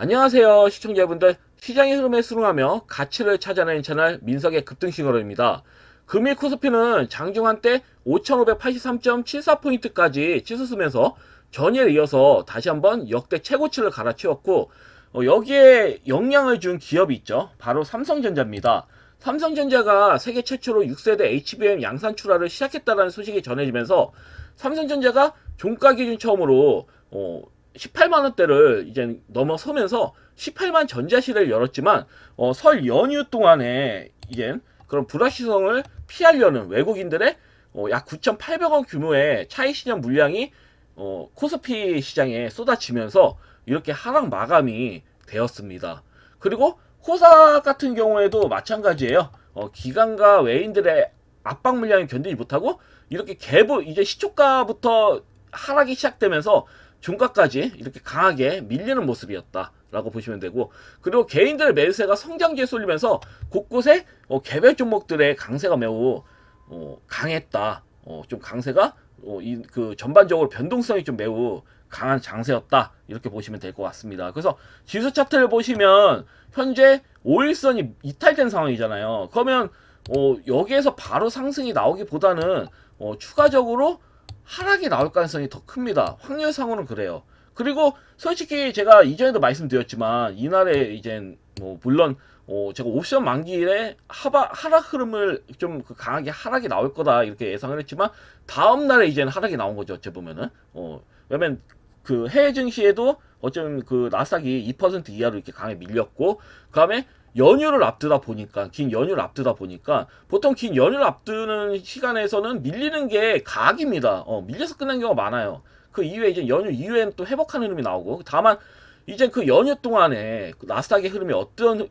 안녕하세요 시청자분들, 시장의 흐름에 순응하며 가치를 찾아내는 채널 민석의 급등시그널입니다. 금일 코스피는 장중 한때 5583.74포인트까지 치솟으면서 전일에 이어서 다시 한번 역대 최고치를 갈아치웠고, 여기에 영향을 준 기업이 있죠. 바로 삼성전자입니다. 삼성전자가 세계 최초로 6세대 HBM 양산 출하를 시작했다는 소식이 전해지면서 삼성전자가 종가 기준 처음으로 18만원대를 이제 넘어서면서 18만 전자실을 열었지만, 설 연휴 동안에 이제 그런 불확실성을 피하려는 외국인들의 약 9,800원 규모의 차익 실현 물량이 코스피 시장에 쏟아지면서 이렇게 하락 마감이 되었습니다. 그리고 코스닥 같은 경우에도 마찬가지예요. 기관과 외인들의 압박 물량이 견디지 못하고 이렇게 갭을 이제 시초가부터 하락이 시작되면서 종가까지 이렇게 강하게 밀리는 모습이었다라고 보시면 되고, 그리고 개인들의 매수세가 성장지에 쏠리면서 곳곳에 개별 종목들의 강세가 매우 강했다. 좀 강세가 그 전반적으로 변동성이 좀 매우 강한 장세였다, 이렇게 보시면 될 것 같습니다. 그래서 지수 차트를 보시면 현재 5일선이 이탈된 상황이잖아요. 그러면 여기에서 바로 상승이 나오기보다는 추가적으로 하락이 나올 가능성이 더 큽니다. 확률상으로는 그래요. 그리고 솔직히 제가 이전에도 말씀드렸지만 이날에 이제 물론 제가 옵션 만기일에 하락 흐름을 좀 강하게 하락이 나올 거다 이렇게 예상을 했지만, 다음 날에 이제는 하락이 나온 거죠. 어째 보면은 왜냐면 그 해외 증시에도 어쩌면 그 나스닥이 2% 이하로 이렇게 강하게 밀렸고, 그다음에 연휴를 앞두다 보니까, 긴 연휴를 앞두다 보니까, 보통 긴 연휴를 앞두는 시간에서는 밀리는 게 가악입니다. 밀려서 끝난 경우가 많아요. 그 이후에 이제 연휴 이후에는 또 회복하는 흐름이 나오고, 다만 이제 그 연휴 동안에 그 나스닥의 흐름이 어떤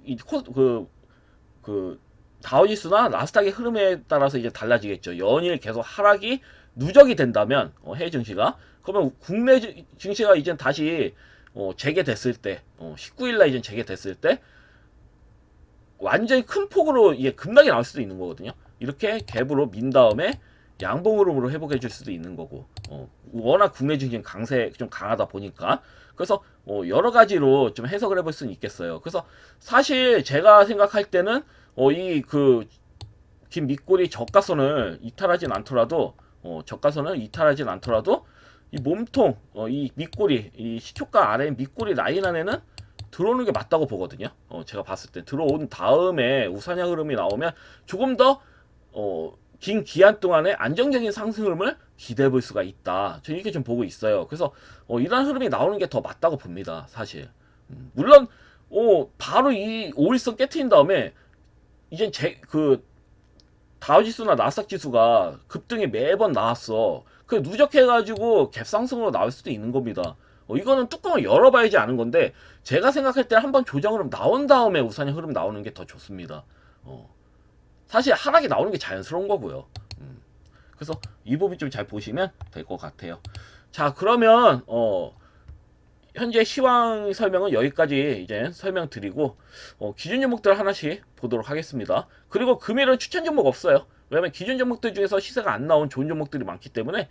그 다우지수나 나스닥의 흐름에 따라서 이제 달라지겠죠. 연일 계속 하락이 누적이 된다면 해외 증시가, 그러면 국내 증시가 이제 다시 재개됐을 때, 19일날 이제 재개됐을 때 완전히 큰 폭으로 이게 급락이 나올 수도 있는 거거든요. 이렇게 갭으로 민 다음에 양봉 흐름으로 회복해 줄 수도 있는 거고, 워낙 국내 증시 강세 좀 강하다 보니까, 그래서 여러 가지로 좀 해석을 해볼 수는 있겠어요. 그래서 사실 제가 생각할 때는 이 그 긴 밑꼬리 저가선을 이탈하진 않더라도, 이 몸통, 이 밑꼬리, 이 시초가 아래 밑꼬리 라인 안에는 들어오는 게 맞다고 보거든요. 제가 봤을 때 들어온 다음에 우상향 흐름이 나오면 조금 더 긴 기한 동안에 안정적인 상승 흐름을 기대해 볼 수가 있다. 저는 이렇게 좀 보고 있어요. 그래서 이런 흐름이 나오는 게 더 맞다고 봅니다. 사실. 물론 바로 이 5일선 깨트린 다음에 이제 그 다우지수나 나스닥 지수가 급등이 매번 나왔어. 그 누적해가지고 갭상승으로 나올 수도 있는 겁니다. 이거는 뚜껑을 열어봐야지 아는 건데, 제가 생각할 때 한번 조정 흐름 나온 다음에 우상향 흐름 나오는 게 더 좋습니다. 사실 하락이 나오는 게 자연스러운 거고요. 그래서 이 부분 좀 잘 보시면 될 것 같아요. 자, 그러면 현재 시황 설명은 여기까지 이제 설명드리고, 기준 종목들 하나씩 보도록 하겠습니다. 그리고 금일은 추천 종목 없어요. 왜냐면 기준 종목들 중에서 시세가 안 나온 좋은 종목들이 많기 때문에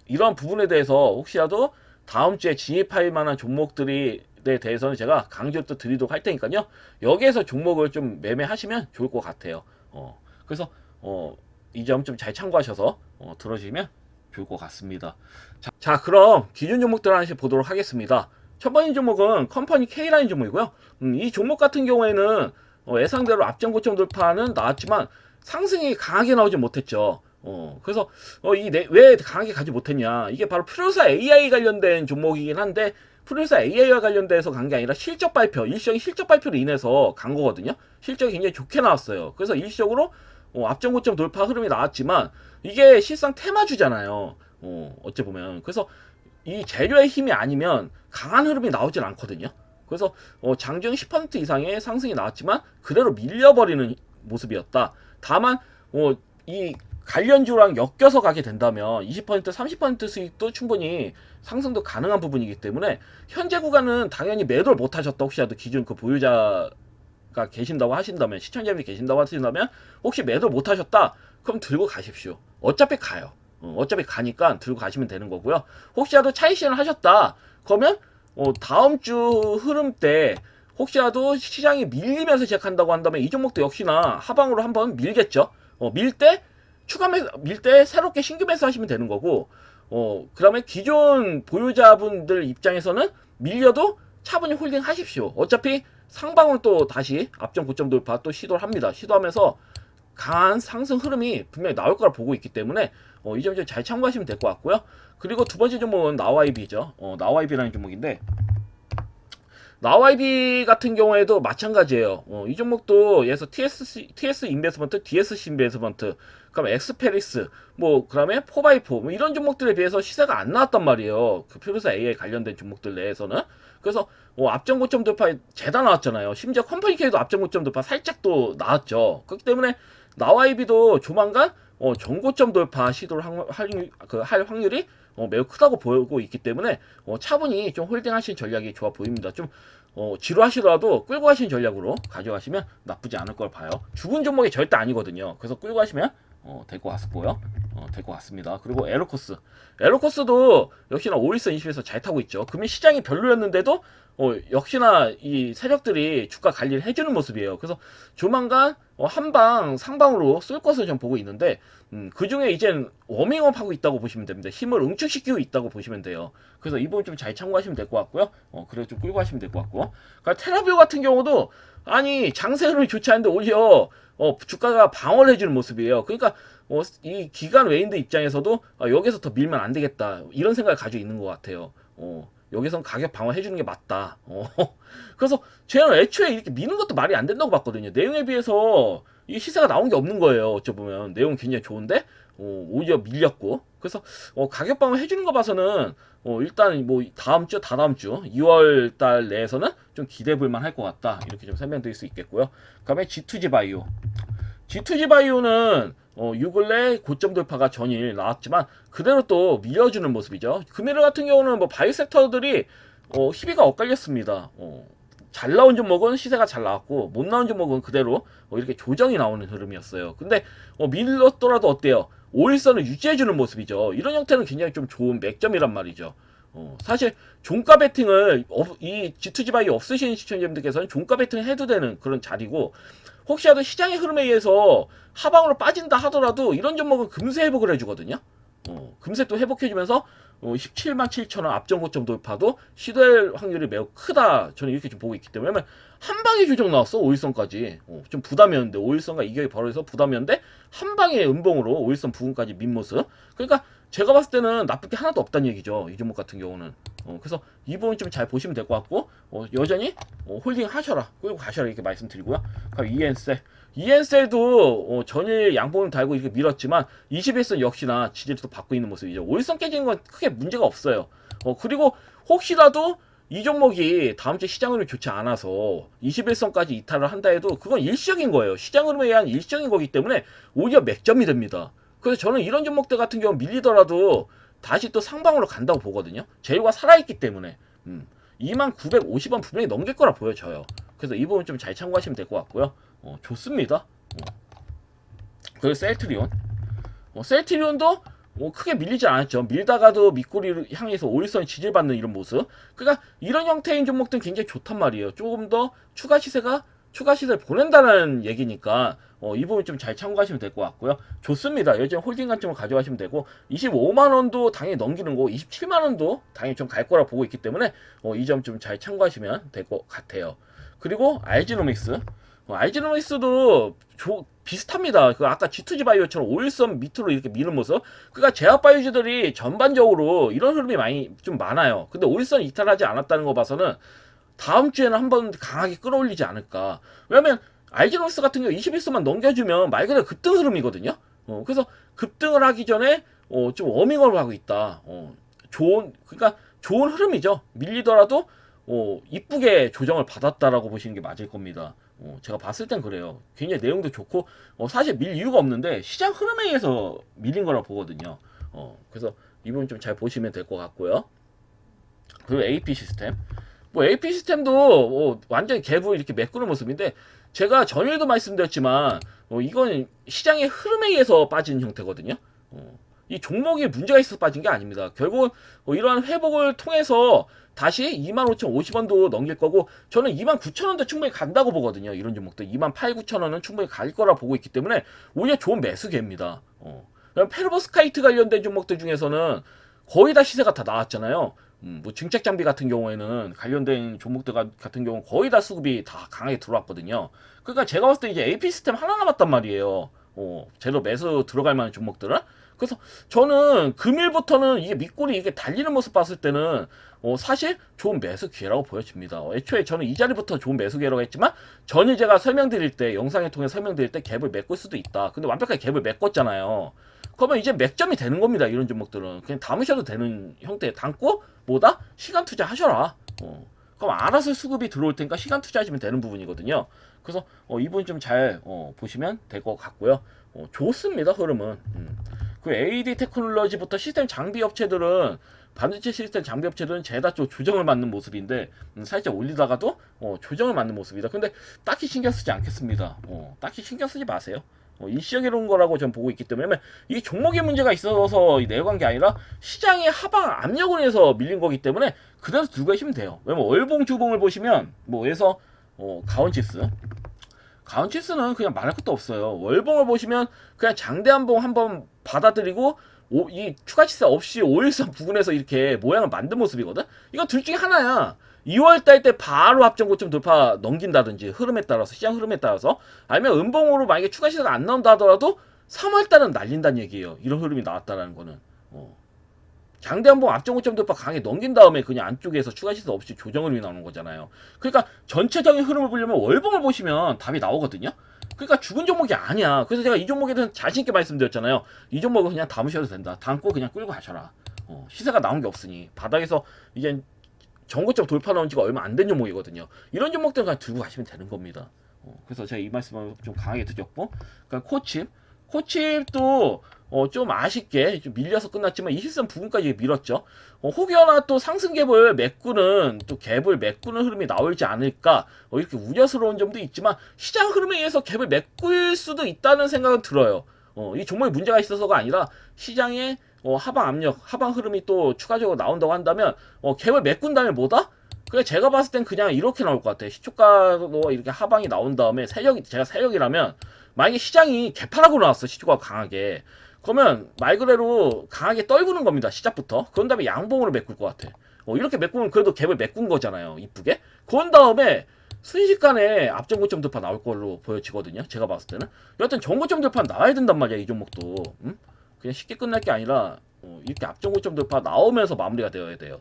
이런 부분에 대해서 혹시라도 다음 주에 진입할 만한 종목들에 대해서는 제가 강조를 또 드리도록 할 테니까요. 여기에서 종목을 좀 매매하시면 좋을 것 같아요. 그래서 이 점 좀 잘 참고하셔서 들어주시면 좋을 것 같습니다. 자, 그럼 기준 종목들 하나씩 보도록 하겠습니다. 첫 번째 종목은 컴퍼니 K라인 종목이고요. 이 종목 같은 경우에는 예상대로 앞전 고점 돌파는 나왔지만 상승이 강하게 나오지 못했죠. 그래서 왜 강하게 가지 못했냐? 이게 바로 프로사 AI 관련된 종목이긴 한데, 프로사 AI와 관련돼서 간 게 아니라 실적 발표, 일시적인 실적 발표로 인해서 간 거거든요. 실적이 굉장히 좋게 나왔어요. 그래서 일시적으로 앞전 고점 돌파 흐름이 나왔지만, 이게 실상 테마주잖아요. 어째 보면. 그래서 이 재료의 힘이 아니면 강한 흐름이 나오질 않거든요. 그래서 장중 10% 이상의 상승이 나왔지만 그대로 밀려버리는 모습이었다. 다만 이 관련주랑 엮여서 가게 된다면 20% 30% 수익도 충분히 상승도 가능한 부분이기 때문에, 현재 구간은 당연히 매도를 못 하셨다. 혹시라도 기준 그 보유자가 계신다고 하신다면, 시청자분이 계신다고 하신다면, 혹시 매도를 못 하셨다, 그럼 들고 가십시오. 어차피 가요. 어차피 가니까 들고 가시면 되는 거고요. 혹시라도 차익 실현 하셨다, 그러면 다음 주 흐름 때 혹시라도 시장이 밀리면서 시작한다고 한다면 이 종목도 역시나 하방으로 한번 밀겠죠. 밀 때 새롭게 신규 매수하시면 되는 거고, 그러면 기존 보유자분들 입장에서는 밀려도 차분히 홀딩 하십시오. 어차피 상방으로 또 다시 앞전 고점 돌파 또 시도를 합니다. 시도하면서 강한 상승 흐름이 분명히 나올 거라 보고 있기 때문에 이 점 좀 잘 참고하시면 될 것 같고요. 그리고 두 번째 종목은 나와이비죠. 나와이비라는 종목인데, 나와이비 같은 경우에도 마찬가지예요. 이 종목도 예서 TS 인베스먼트, DSC 인베스먼트, 그다음에 엑스페리스, 그다음에 4x4 이런 종목들에 비해서 시세가 안 나왔단 말이에요. 그 표류사 AI 관련된 종목들 내에서는. 그래서 앞전 고점 돌파 재다 나왔잖아요. 심지어 컴퍼니케이도 앞전 고점 돌파 살짝 또 나왔죠. 그렇기 때문에 나와이비도 조만간 전고점 돌파 시도를 할 확률이 매우 크다고 보고 있기 때문에 차분히 좀 홀딩하신 전략이 좋아 보입니다. 좀 지루하시더라도 끌고 가시는 전략으로 가져가시면 나쁘지 않을 걸 봐요. 죽은 종목이 절대 아니거든요. 그래서 끌고 가시면 될 것 같고요. 될 것 같습니다. 그리고 에로코스도 역시나 5일선 20에서 잘 타고 있죠. 금일 시장이 별로였는데도 역시나 이 세력들이 주가 관리를 해주는 모습이에요. 그래서 조만간 한방 상방으로 쏠 것을 좀 보고 있는데, 그 중에 이젠 워밍업 하고 있다고 보시면 됩니다. 힘을 응축시키고 있다고 보시면 돼요. 그래서 이 부분 좀 잘 참고하시면 될 것 같고요. 그래서 좀 끌고 가시면 될 것 같고, 그러니까 테라뷰 같은 경우도 아니 장세 흐름이 좋지 않은데 오히려 주가가 방어를 해주는 모습이에요. 그러니까 이 기관 외인들 입장에서도 여기서 더 밀면 안 되겠다 이런 생각을 가지고 있는 것 같아요. 여기선 가격 방어해주는 게 맞다. 그래서 제가 애초에 이렇게 미는 것도 말이 안 된다고 봤거든요. 내용에 비해서 이 시세가 나온 게 없는 거예요. 어쩌보면 내용은 굉장히 좋은데 오히려 밀렸고, 그래서 가격 방어 해주는 거 봐서는 일단 다다음 주 2월 달 내에서는 좀 기대해볼만 할 것 같다, 이렇게 좀 설명드릴 수 있겠고요. 그다음에 G2G 바이오. G2G 바이오는 요 근래 고점 돌파가 전일 나왔지만 그대로 또 밀려주는 모습이죠. 금일 같은 경우는 바이오 섹터들이 희비가 엇갈렸습니다. 잘 나온 종목은 시세가 잘 나왔고 못 나온 종목은 그대로 이렇게 조정이 나오는 흐름이었어요. 근데 밀렸더라도 어때요? 5일선을 유지해주는 모습이죠. 이런 형태는 굉장히 좀 좋은 맥점이란 말이죠. 사실 종가 베팅을 이 G2G 바이오 없으신 시청자분들께서는 종가 베팅 해도 되는 그런 자리고, 혹시라도 시장의 흐름에 의해서 하방으로 빠진다 하더라도 이런 종목은 금세 회복을 해주거든요. 금세 또 회복해주면서 17만 7천 원 앞전 고점 돌파도 시도할 확률이 매우 크다, 저는 이렇게 좀 보고 있기 때문에. 왜냐면 한 방에 조정 나왔어. 5일선까지 좀 부담이었는데, 5일선과 이격이 벌어져서 부담이었는데 한 방에 음봉으로 5일선 부근까지 민 모습. 그러니까 제가 봤을 때는 나쁠 게 하나도 없다는 얘기죠, 이 종목 같은 경우는. 그래서 이 부분 좀 잘 보시면 될 것 같고, 여전히 홀딩 하셔라, 끌고 가셔라, 이렇게 말씀드리고요. 그럼 EN셀도 전일 양봉을 달고 이렇게 밀었지만 21선 역시나 지지를 또 받고 있는 모습이죠. 5일선 깨지는 건 크게 문제가 없어요. 그리고 혹시라도 이 종목이 다음 주 시장 흐름이 좋지 않아서 21선까지 이탈을 한다 해도 그건 일시적인 거예요. 시장 흐름에 의한 일시적인 거기 때문에 오히려 맥점이 됩니다. 그래서 저는 이런 종목들 같은 경우 밀리더라도 다시 또 상방으로 간다고 보거든요. 재료가 살아있기 때문에 2950원 분명히 넘길 거라 보여져요. 그래서 이 부분 좀 잘 참고하시면 될 것 같고요. 좋습니다. 그리고 셀트리온도 크게 밀리지 않았죠. 밀다가도 밑꼬리를 향해서 5일선 지지받는 이런 모습. 그러니까 이런 형태인 종목들은 굉장히 좋단 말이에요. 조금 더 추가 시세를 보낸다는 얘기니까 이 부분 좀 잘 참고하시면 될 것 같고요. 좋습니다. 여전히 홀딩 관점을 가져가시면 되고, 25만원도 당연히 넘기는 거, 27만원도 당연히 좀 갈 거라 보고 있기 때문에 이 점 좀 잘 참고하시면 될 것 같아요. 그리고 알지노믹스도 비슷합니다. 그 아까 G2G 바이오처럼 5일선 밑으로 이렇게 미는 모습. 그러니까 제약 바이오주들이 전반적으로 이런 흐름이 많이 좀 많아요. 근데 5일선 이탈하지 않았다는 거 봐서는 다음 주에는 한번 강하게 끌어올리지 않을까. 왜냐면 알지노믹스 같은 경우 21선만 넘겨주면 말 그대로 급등 흐름이거든요. 그래서 급등을 하기 전에 좀 워밍업을 하고 있다. 그러니까 좋은 흐름이죠. 밀리더라도 이쁘게 조정을 받았다라고 보시는 게 맞을 겁니다. 제가 봤을 땐 그래요. 굉장히 내용도 좋고, 사실 밀 이유가 없는데 시장 흐름에 의해서 밀린 거라 보거든요. 그래서 이 부분 좀 잘 보시면 될 것 같고요. 그리고 AP 시스템도 완전히 갭을 이렇게 메꾸는 모습인데, 제가 전일도 말씀드렸지만 이건 시장의 흐름에 의해서 빠지는 형태거든요. 이 종목이 문제가 있어서 빠진 게 아닙니다. 결국 이러한 회복을 통해서 다시 25,050원도 넘길 거고, 저는 29,000원도 충분히 간다고 보거든요. 이런 종목들 28,000, 9,000원은 충분히 갈 거라 보고 있기 때문에 오히려 좋은 매수 기회입니다. 페르보스카이트 관련된 종목들 중에서는 거의 다 시세가 다 나왔잖아요. 뭐 증책 장비 같은 경우에는 관련된 종목들 같은 경우 거의 다 수급이 다 강하게 들어왔거든요. 그러니까 제가 봤을 때 이제 AP 시스템 하나 남았단 말이에요. 제대로 매수 들어갈 만한 종목들은. 그래서 저는 금일부터는 이게 밑골이 이게 달리는 모습 봤을 때는 사실 좋은 매수 기회라고 보여집니다. 애초에 저는 이 자리부터 좋은 매수 기회라고 했지만, 전에 제가 설명드릴 때, 영상을 통해 설명드릴 때 갭을 메꿀 수도 있다. 근데 완벽하게 갭을 메꿨잖아요. 그러면 이제 맥점이 되는 겁니다. 이런 종목들은 그냥 담으셔도 되는 형태에 담고, 뭐다? 시간 투자 하셔라. 그럼 알아서 수급이 들어올 테니까 시간 투자하시면 되는 부분이거든요. 그래서 이 부분 좀 잘 보시면 될 것 같고요. 좋습니다, 흐름은. 그 AD 테크놀로지부터 시스템 장비 업체들은, 반도체 시스템 장비 업체들은 죄다 좀 조정을 맞는 모습인데, 살짝 올리다가도 조정을 맞는 모습이다. 근데 딱히 신경 쓰지 않겠습니다. 딱히 신경 쓰지 마세요. 일시적인 거라고 전 보고 있기 때문에, 이 종목의 문제가 있어서 내려간 게 아니라 시장의 하방 압력을 해서 밀린 거기 때문에 그대로 들고 계시면 돼요. 왜냐면 월봉 주봉을 보시면 뭐에서 가온치스는 그냥 말할 것도 없어요. 월봉을 보시면 그냥 장대 한봉 한번 받아들이고, 이 추가 치사 없이 5일선 부근에서 이렇게 모양을 만든 모습이거든. 이거 둘 중에 하나야. 2월달 때 바로 합정 고점 돌파 넘긴다든지, 흐름에 따라서, 시장 흐름에 따라서, 아니면 음봉으로 만약에 추가 시세가 안 나온다 하더라도 3월달은 날린다는 얘기예요. 이런 흐름이 나왔다라는 거는. 장대 한봉 앞정 고점 돌파 강하게 넘긴 다음에 그냥 안쪽에서 추가 시세 없이 조정 흐름이 나오는 거잖아요. 그러니까 전체적인 흐름을 보려면 월봉을 보시면 답이 나오거든요. 그러니까 죽은 종목이 아니야. 그래서 제가 이 종목에 대해서 자신있게 말씀드렸잖아요. 이 종목은 그냥 담으셔도 된다. 담고 그냥 끌고 가셔라. 시세가 나온 게 없으니. 바닥에서 이제 전고점 돌파 나온 지가 얼마 안 된 종목이거든요. 이런 종목들은 그냥 들고 가시면 되는 겁니다. 그래서 제가 이 말씀을 좀 강하게 드렸고, 그러니까 코칩도 좀 아쉽게 좀 밀려서 끝났지만 20선 부분까지 밀었죠. 혹여나 또 상승 갭을 메꾸는, 또 갭을 메꾸는 흐름이 나올지 않을까, 이렇게 우려스러운 점도 있지만 시장 흐름에 의해서 갭을 메꿀 수도 있다는 생각은 들어요. 이 종목에 문제가 있어서가 아니라 시장의 하방 압력, 하방 흐름이 또 추가적으로 나온다고 한다면 갭을 메꾼 다음에 뭐다? 그래, 제가 봤을 땐 그냥 이렇게 나올 것 같아. 시초가도 이렇게 하방이 나온 다음에 제가 세력이라면, 만약에 시장이 개파락으로 나왔어, 시초가 강하게. 그러면 말 그대로 강하게 떨구는 겁니다, 시작부터. 그런 다음에 양봉으로 메꿀 것 같아. 이렇게 메꾸면 그래도 갭을 메꾼 거잖아요, 이쁘게. 그런 다음에 순식간에 앞전 고점 돌파 나올 걸로 보여지거든요, 제가 봤을 때는. 여하튼 전고점 돌파 나와야 된단 말이야, 이 종목도. 그냥 쉽게 끝날 게 아니라 이렇게 앞전 고점 돌파 나오면서 마무리가 되어야 돼요.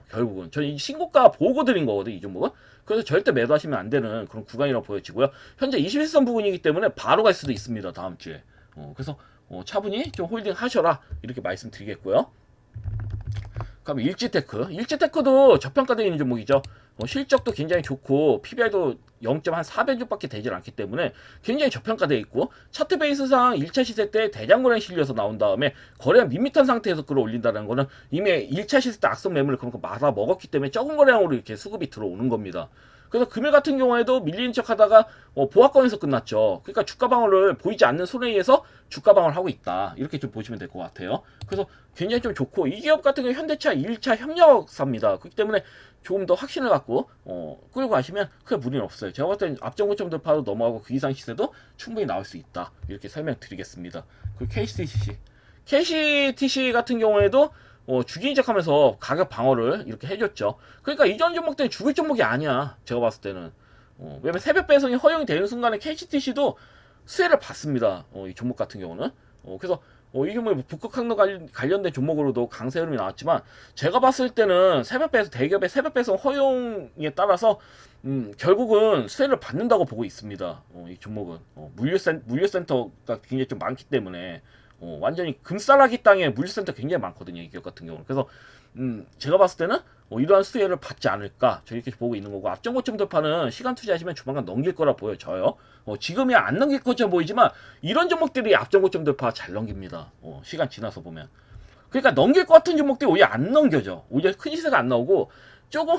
결국은 저는 이 신고가 보고 드린 거거든, 이 종목은. 그래서 절대 매도하시면 안 되는 그런 구간이라고 보여지고요. 현재 21선 부분이기 때문에 바로 갈 수도 있습니다, 다음 주에. 그래서 차분히 좀 홀딩 하셔라, 이렇게 말씀드리겠고요. 그럼 일지테크도 저평가되어 있는 종목이죠. 실적도 굉장히 좋고 PBR도 0.4배속밖에 되질 않기 때문에 굉장히 저평가되어 있고, 차트 베이스상 1차 시세 때 대장거래 실려서 나온 다음에 거래량 밋밋한 상태에서 끌어올린다는 거는 이미 1차 시세 때 악성 매물을 그만큼 말아 먹었기 때문에 적은 거래량으로 이렇게 수급이 들어오는 겁니다. 그래서 금일 같은 경우에도 밀리는 척 하다가 보합권에서 끝났죠. 그러니까 주가 방어를 보이지 않는 손에 의해서 주가 방어를 하고 있다, 이렇게 좀 보시면 될 것 같아요. 그래서 굉장히 좀 좋고, 이 기업 같은 경우 현대차 1차 협력사입니다. 그렇기 때문에 조금 더 확신을 갖고 끌고 가시면 크게 무리는 없어요. 제가 봤을 땐 앞전 고점 돌파도 넘어가고 그 이상 시세도 충분히 나올 수 있다, 이렇게 설명드리겠습니다. 그리고 KCTC 같은 경우에도 주기 인적하면서 가격 방어를 이렇게 해줬죠. 그러니까 이전 종목들은 죽을 종목이 아니야, 제가 봤을 때는. 왜냐면 새벽 배송이 허용이 되는 순간에 KCTC도 수혜를 받습니다, 이 종목 같은 경우는. 그래서 이 종목이 북극 항로 관련된 종목으로도 강세 흐름이 나왔지만, 제가 봤을 때는 대기업의 새벽 배송 허용에 따라서 결국은 수혜를 받는다고 보고 있습니다. 이 종목은 물류센터가 굉장히 좀 많기 때문에, 완전히 금싸라기 땅에 물류센터 굉장히 많거든요, 이 기업 같은 경우는. 그래서 제가 봤을 때는 이러한 수혜를 받지 않을까, 저 이렇게 보고 있는 거고, 앞전 고점 돌파는 시간 투자하시면 조만간 넘길 거라 보여져요. 지금이 안 넘길 것처럼 보이지만 이런 종목들이 앞전 고점 돌파 잘 넘깁니다, 시간 지나서 보면. 그러니까 넘길 것 같은 종목들이 오히려 안 넘겨져. 오히려 큰 시세가 안 나오고 조금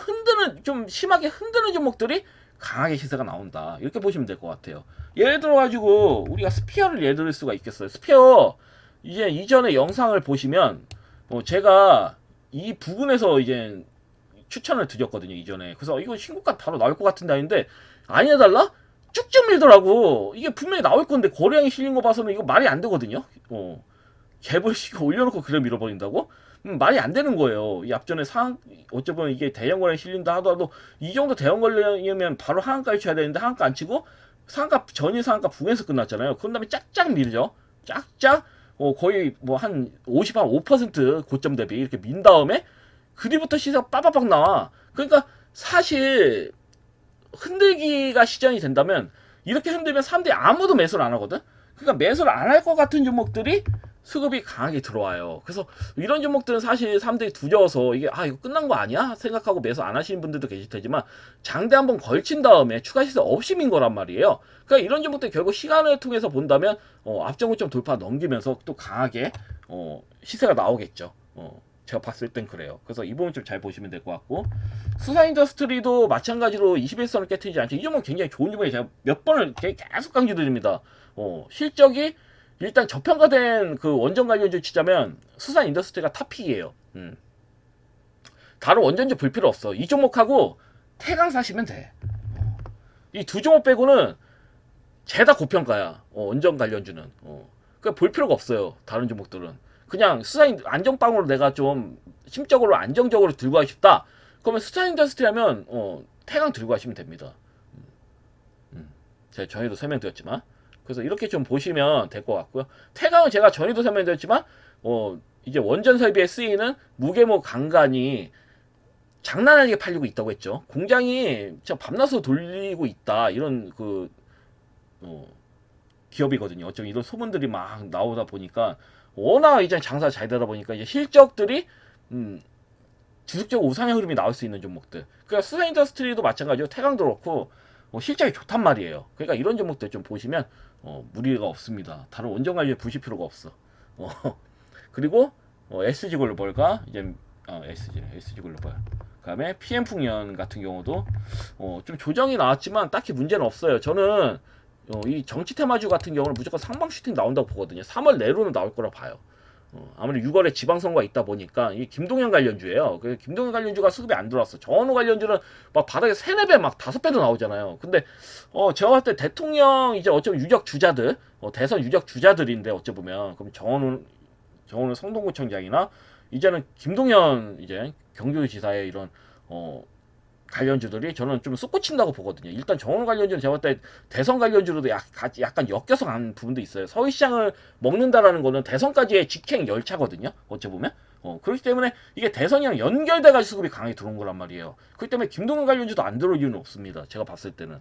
좀 심하게 흔드는 종목들이 강하게 시세가 나온다, 이렇게 보시면 될 것 같아요. 예를 들어 가지고 우리가 스피어를 예를 들 수가 있겠어요. 스피어 이제 이전에 영상을 보시면 제가 이 부분에서 이제 추천을 드렸거든요 이전에. 그래서 이거 신고가 바로 나올 것 같은데 아닌데 아니나 달라 쭉쭉 밀더라고. 이게 분명히 나올 건데 거래량이 실린 거 봐서는 이거 말이 안 되거든요. 개벌식 올려놓고 그래 밀어버린다고? 말이 안 되는 거예요. 이 앞전에 어쩌면 이게 대형 거래 실린다 하더라도 이 정도 대형 거래면 바로 하한가를 쳐야 되는데 하한가 안 치고 상한가 전일 상한가 부근에서 끝났잖아요. 그런 다음에 짝짝 밀죠. 짝짝 거의 뭐 한 5% 고점 대비 이렇게 민 다음에 그 뒤부터 시세가 빠바박 나와. 그러니까 사실 흔들기가 시전이 된다면 이렇게 흔들면 사람들이 아무도 매수를 안 하거든. 그러니까 매수를 안 할 것 같은 종목들이 수급이 강하게 들어와요. 그래서 이런 종목들은 사실 사람들이 두려워서 이게 이거 끝난 거 아니야? 생각하고 매수 안 하시는 분들도 계실 테지만 장대 한번 걸친 다음에 추가 시세 없이 민 거란 말이에요. 그러니까 이런 종목들 결국 시간을 통해서 본다면 앞정고점 돌파 넘기면서 또 강하게 시세가 나오겠죠. 제가 봤을 땐 그래요. 그래서 이 부분 좀 잘 보시면 될 것 같고 수산인더스트리도 마찬가지로 21선을 깨트리지 않죠. 이 종목은 굉장히 좋은 종목이에요. 제가 몇 번을 계속 강조드립니다. 실적이 일단 저평가된 그 원전 관련주 치자면 수산인더스트리가 탑픽이에요. 다른 원전주 볼 필요 없어. 이 종목하고 태강 사시면 돼. 이 두 종목 빼고는 죄다 고평가야. 원전 관련주는. 그러니까 볼 필요가 없어요. 다른 종목들은. 그냥 수산 안전빵으로 내가 좀 심적으로 안정적으로 들고 가고 싶다. 그러면 수산인더스트리 하면 태강 들고 가시면 됩니다. 제가 전에도 설명드렸지만 그래서 이렇게 좀 보시면 될 것 같고요. 태강은 제가 전에도 설명드렸지만 이제 원전 설비에 쓰이는 무게모 강간이 장난 아니게 팔리고 있다고 했죠. 공장이 진짜 밤낮으로 돌리고 있다 이런 그 기업이거든요. 어쩌면 이런 소문들이 막 나오다 보니까 워낙 이제 장사 잘 되다 보니까 이제 실적들이 지속적으로 우상의 흐름이 나올 수 있는 종목들. 그러니까 수산인더스트리도 마찬가지로 태강도 그렇고 실적이 좋단 말이에요. 그러니까 이런 종목들 좀 보시면 무리가 없습니다. 다른 원전 관련 보실 필요가 없어. 그리고 SG글로벌과 이제 SG글로벌 그다음에 PM풍년 같은 경우도 좀 조정이 나왔지만 딱히 문제는 없어요. 저는 이 정치 테마주 같은 경우는 무조건 상방 슈팅 나온다고 보거든요. 3월 내로는 나올 거라 봐요. 아무래도 6월에 지방선거가 있다 보니까 이게 김동연 관련주예요. 그 김동연 관련주가 수급이 안 들어왔어. 정원호 관련주는 막 바닥에 3, 4배 막 5배도 나오잖아요. 근데 제가 봤을 때 대통령 이제 어쩌면 유력 주자들 대선 유력 주자들인데 어쩌보면 그럼 정원호 성동구청장이나 이제는 김동연 이제 경기도지사의 이런 관련주들이 저는 좀 쏟고친다고 보거든요. 일단 정원 관련주는 제가 볼 때 대선 관련주로도 약간 엮여서 가는 부분도 있어요. 서울시장을 먹는다라는 거는 대선까지의 직행 열차거든요. 어찌 보면. 그렇기 때문에 이게 대선이랑 연결돼가지고 수급이 강하게 들어온 거란 말이에요. 그렇기 때문에 김동연 관련주도 안 들어올 이유는 없습니다. 제가 봤을 때는.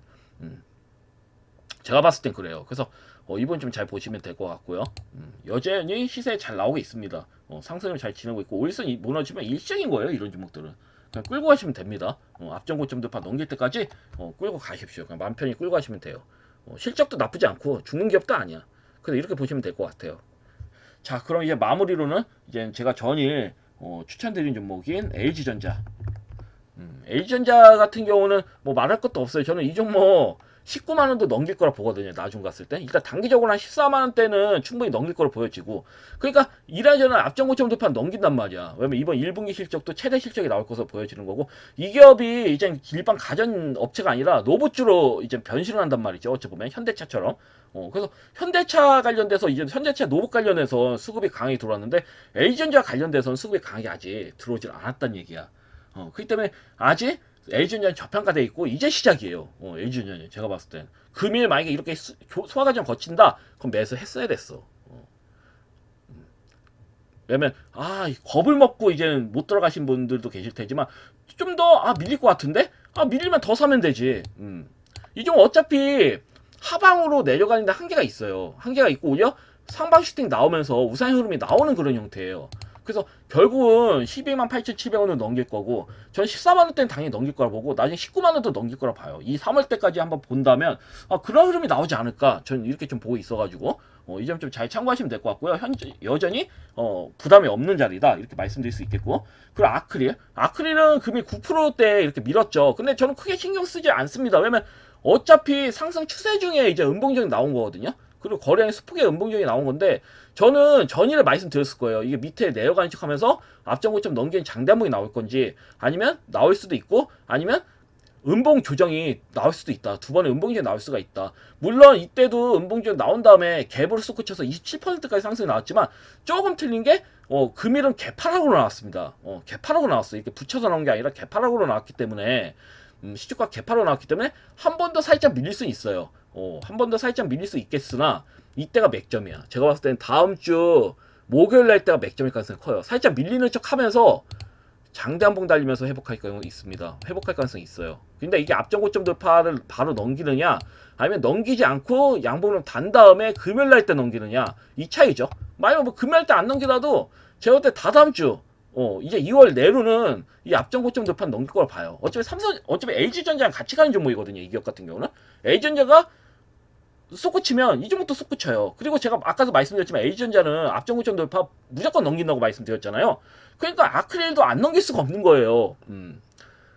제가 봤을 땐 그래요. 그래서 이번 좀 잘 보시면 될 것 같고요. 여전히 시세 잘 나오고 있습니다. 상승을 잘 지내고 있고 올선 무너지면 일시적인 거예요. 이런 종목들은. 그냥 끌고 가시면 됩니다. 앞전 고점 돌파 넘길 때까지 끌고 가십시오. 그냥 마음 편히 끌고 가시면 돼요. 실적도 나쁘지 않고 죽는 기업도 아니야. 그래서 이렇게 보시면 될 것 같아요. 자, 그럼 이제 마무리로는 이제 제가 전일 추천드린 종목인 LG전자. LG전자 같은 경우는 뭐 말할 것도 없어요. 저는 이 종목 19만 원도 넘길 거라 보거든요. 나중 갔을 때. 일단 단기적으로 한 14만 원대는 충분히 넘길 거로 보여지고. 그러니까 이래저래 앞전 고점 돌파 넘긴단 말이야. 왜냐면 이번 1분기 실적도 최대 실적이 나올 것으로 보여지는 거고. 이 기업이 이제 일반 가전 업체가 아니라 로봇주로 이제 변신을 한단 말이죠. 어찌 보면 현대차처럼. 그래서 현대차 관련돼서 이제 현대차 로봇 관련해서 수급이 강하게 들어왔는데 LG전자 관련돼서는 수급이 강하게 아직 들어오질 않았단 얘기야. 그렇기 때문에 아직 LG전자는 저평가돼 있고 이제 시작이에요. LG전자는 제가 봤을 땐 금일 만약에 이렇게 소화 과정 거친다, 그럼 매수했어야 됐어. 왜냐면 겁을 먹고 이제는 못 들어가신 분들도 계실 테지만 좀 더 밀릴 것 같은데 밀리면 더 사면 되지. 이 종 어차피 하방으로 내려가는데 한계가 있어요. 한계가 있고 오히려 상방 슈팅 나오면서 우상 흐름이 나오는 그런 형태예요. 그래서 결국은 12만 8,700원을 넘길 거고 전 14만 원대는 당연히 넘길 거라 보고 나중에 19만 원도 넘길 거라 봐요. 이 3월 때까지 한번 본다면 그런 흐름이 나오지 않을까 저는 이렇게 좀 보고 있어가지고 이 점 좀 잘 참고하시면 될 것 같고요. 현재 여전히 부담이 없는 자리다 이렇게 말씀드릴 수 있겠고, 그리고 아크릴은 금이 9%대 이렇게 밀었죠. 근데 저는 크게 신경 쓰지 않습니다. 왜냐면 어차피 상승 추세 중에 이제 음봉적이 나온 거거든요. 그리고 거래량이 수폭의 음봉적이 나온 건데 저는 전일에 말씀드렸을 거예요. 이게 밑에 내려가는 척 하면서 앞전 고점 넘기는 장대 한봉이 나올 건지 아니면 나올 수도 있고 아니면 음봉 조정이 나올 수도 있다. 두 번의 음봉 조정이 나올 수가 있다. 물론 이때도 음봉 조정 나온 다음에 갭으로 쏙 쳐서 27%까지 상승이 나왔지만 조금 틀린 게 금일은 개파락으로 나왔습니다. 개파락으로 나왔어요. 이렇게 붙여서 나온 게 아니라 개파락으로 나왔기 때문에 시초가 개파락으로 나왔기 때문에 한 번 더 살짝 밀릴 수 있어요. 한 번 더 살짝 밀릴 수 있겠으나 이때가 맥점이야. 제가 봤을 때는 다음 주 목요일 날 때가 맥점일 가능성이 커요. 살짝 밀리는 척 하면서 장대 한봉 달리면서 회복할 가능성이 있습니다. 회복할 가능성이 있어요. 근데 이게 앞전 고점 돌파를 바로 넘기느냐 아니면 넘기지 않고 양봉을 단 다음에 금요일 날 때 넘기느냐 이 차이죠. 만약 뭐 금요일 날 때 안 넘기라도 제가 볼 때 다다음 주 이제 2월 내로는 이 앞전 고점 돌파 넘길 걸 봐요. 어차피 LG전자랑 같이 가는 종목이거든요. 이 기업 같은 경우는 LG전자가 쏙붙이면 이 종목도 쏙붙여요. 그리고 제가 아까도 말씀드렸지만 LG전자는 앞전 고점 돌파 무조건 넘긴다고 말씀드렸잖아요. 그러니까 아크릴도 안 넘길 수가 없는 거예요.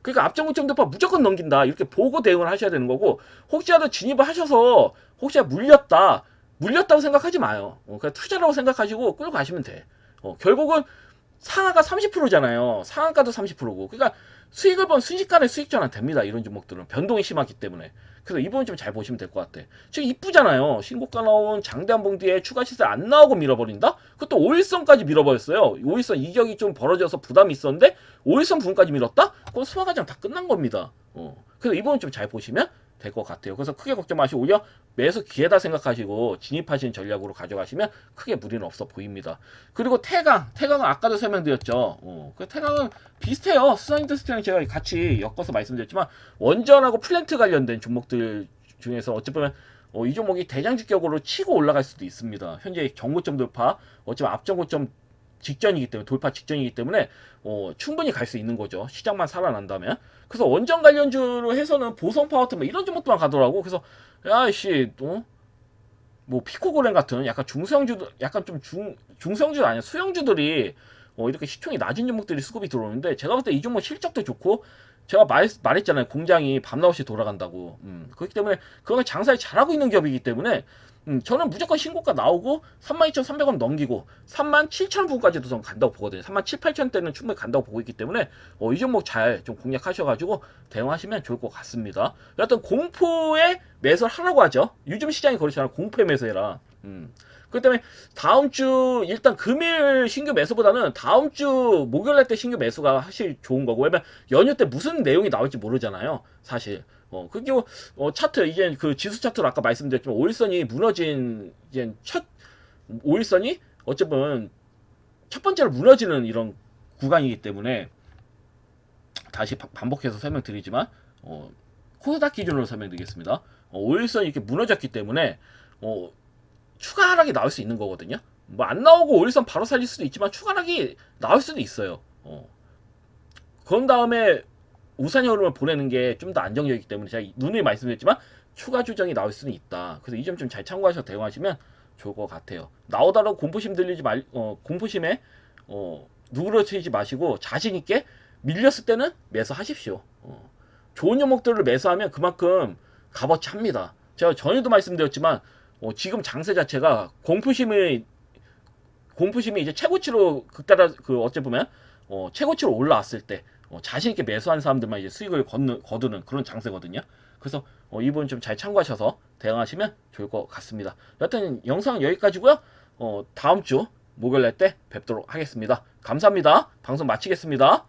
그러니까 앞전 고점 돌파 무조건 넘긴다 이렇게 보고 대응을 하셔야 되는 거고 혹시라도 진입을 하셔서 혹시나 물렸다고 생각하지 마요. 그냥 투자라고 생각하시고 끌고 가시면 돼. 결국은 상하가 30%잖아요. 상한가도 30%고 그러니까 수익을 번 순식간에 수익 전환 됩니다. 이런 종목들은 변동이 심하기 때문에. 그래서 이 부분 좀 잘 보시면 될 것 같아. 지금 이쁘잖아요. 신고가 나온 장대 한봉 뒤에 추가 시세 안 나오고 밀어버린다? 그것도 5일선까지 밀어버렸어요. 5일선 이격이 좀 벌어져서 부담이 있었는데 5일선 부분까지 밀었다? 그건 수화과정 다 끝난 겁니다. 그래서 이 부분 좀 잘 보시면 될 것 같아요. 그래서 크게 걱정 마시고 오히려 매수 기회다 생각하시고 진입하신 전략으로 가져가시면 크게 무리는 없어 보입니다. 그리고 태강은 아까도 설명드렸죠. 그 태강은 비슷해요. 수산인더스트리랑 제가 같이 엮어서 말씀드렸지만 원전하고 플랜트 관련된 종목들 중에서 어찌 보면 이 종목이 대장주격으로 치고 올라갈 수도 있습니다. 현재 정고점 돌파, 어쩌면 앞정고점 직전이기 때문에 돌파 직전이기 때문에 충분히 갈 수 있는 거죠. 시장만 살아난다면. 그래서 원전 관련주로 해서는 보성 파워트 뭐 이런 종목들만 가더라고. 그래서 야씨 뭐 피코고랭 같은 약간 중소형주 약간 좀 중소형주 아니야 수형주들이 이렇게 시총이 낮은 종목들이 수급이 들어오는데 제가 봤을 때 이 종목 실적도 좋고 제가 말했잖아요. 공장이 밤낮 없이 돌아간다고. 그렇기 때문에 그거는 장사를 잘하고 있는 기업이기 때문에 저는 무조건 신고가 나오고 32,300원 넘기고 37,000원 부분까지도 전 간다고 보거든요. 37,000원대는 충분히 간다고 보고 있기 때문에 이 종목 잘 좀 공략하셔가지고 대응하시면 좋을 것 같습니다. 여하튼 공포에 매수를 하라고 하죠. 요즘 시장이 그렇잖아요. 공포에 매수해라. 그렇기 때문에 다음 주 일단 금일 신규 매수보다는 다음 주 목요일 날 때 신규 매수가 사실 좋은 거고 왜냐면 연휴 때 무슨 내용이 나올지 모르잖아요. 사실. 그리고 차트 이제 그 지수 차트로 아까 말씀드렸지만 5일선이 무너진 이제 첫 5일선이 어쩌면 첫 번째로 무너지는 이런 구간이기 때문에 다시 반복해서 설명드리지만 코스닥 기준으로 설명드리겠습니다. 5일선이 이렇게 무너졌기 때문에 추가 하락이 나올 수 있는 거거든요. 뭐 안 나오고 5일선 바로 살릴 수도 있지만 추가 하락이 나올 수도 있어요. 그런 다음에 우상향 흐름을 보내는 게 좀 더 안정적이기 때문에 제가 누누이 말씀드렸지만 추가 조정이 나올 수는 있다. 그래서 이 점 좀 잘 참고하셔서 대응하시면 좋을 것 같아요. 나오다라고 공포심 들리지 공포심에 누그러뜨리지 마시고 자신 있게 밀렸을 때는 매수하십시오. 좋은 종목들을 매수하면 그만큼 값어치 합니다. 제가 전에도 말씀드렸지만 지금 장세 자체가 공포심이 이제 최고치로 극달아 어째 보면 최고치로 올라왔을 때 자신 있게 매수한 사람들만 이제 수익을 거두는 그런 장세거든요. 그래서 이 부분 좀 잘 참고하셔서 대응하시면 좋을 것 같습니다. 여하튼 영상은 여기까지고요. 다음 주 목요일 날 때 뵙도록 하겠습니다. 감사합니다. 방송 마치겠습니다.